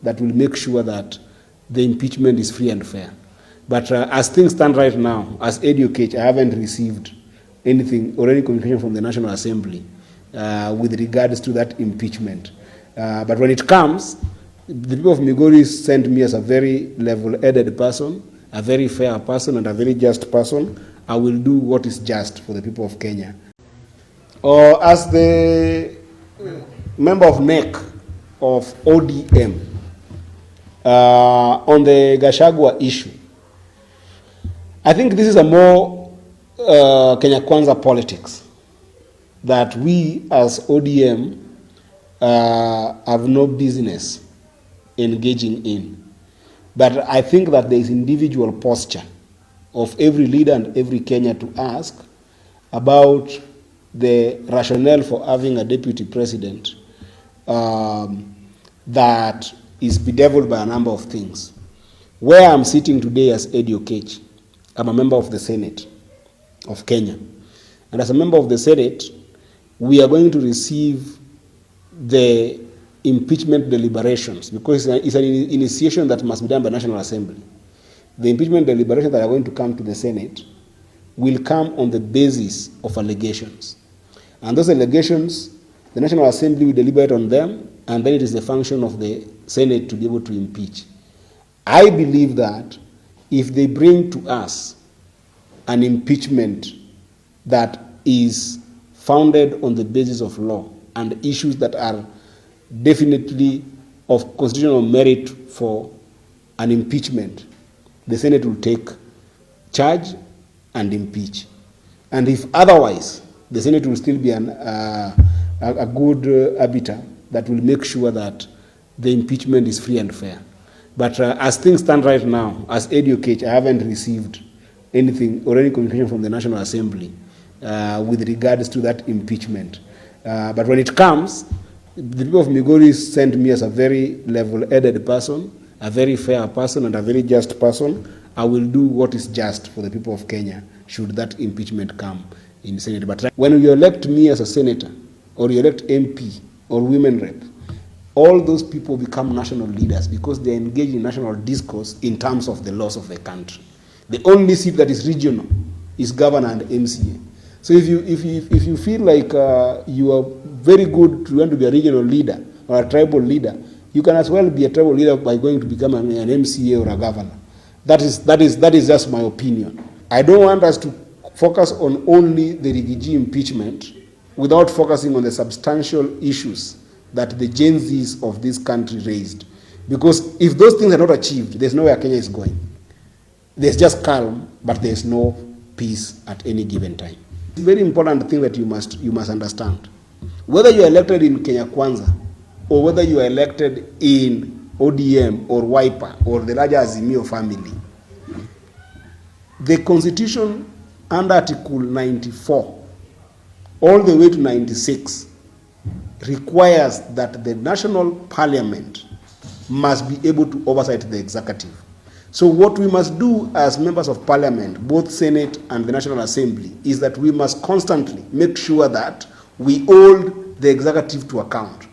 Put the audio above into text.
that will make sure that the impeachment is free and fair. But as things stand right now, as Eddy Oketch, I haven't received anything or any communication from the National Assembly with regards to that impeachment. But when it comes, the people of Migori sent me as a very level-headed person, a very fair person, and a very just person. I will do what is just for the people of Kenya. Or as the member of NEC of ODM on the Gachagua issue, I think this is a more Kenya Kwanza politics that we as ODM have no business engaging in. But I think that there is individual posture of every leader and every Kenyan to ask about the rationale for having a deputy president that is bedeviled by a number of things. Where I'm sitting today as Eddy Oketch, I'm a member of the Senate of Kenya. And as a member of the Senate, we are going to receive the impeachment deliberations because it's an initiation that must be done by National Assembly. The impeachment deliberations that are going to come to the Senate will come on the basis of allegations. And those allegations, the National Assembly will deliberate on them, and then it is the function of the Senate to be able to impeach. I believe that if they bring to us an impeachment that is founded on the basis of law and issues that are definitely of constitutional merit for an impeachment, the Senate will take charge and impeach. And if otherwise, the Senate will still be a good arbiter that will make sure that the impeachment is free and fair. But as things stand right now, as Eddy Oketch, I haven't received anything or any communication from the National Assembly with regards to that impeachment. But when it comes, the people of Migori sent me as a very level-headed person, a very fair person, and a very just person. I will do what is just for the people of Kenya should that impeachment come in the Senate. But when you elect me as a senator, or you elect MP, or women rep, all those people become national leaders because they engage in national discourse in terms of the laws of the country. The only seat that is regional is governor and MCA. So if you feel like you are very good to want to be a regional leader or a tribal leader, you can as well be a tribal leader by going to become an MCA or a governor. That is just my opinion. I don't want us to focus on only the Rigathi impeachment without focusing on the substantial issues that the Gen Zs of this country raised. Because if those things are not achieved, there's nowhere Kenya is going. There's just calm, but there's no peace at any given time. It's a very important thing that you must understand. Whether you are elected in Kenya Kwanza, or whether you are elected in ODM or Wiper or the larger Azimio family, the Constitution under Article 94 all the way to 96 requires that the national parliament must be able to oversight the executive. So what we must do as members of parliament, both Senate and the National Assembly, is that we must constantly make sure that we hold the executive to account.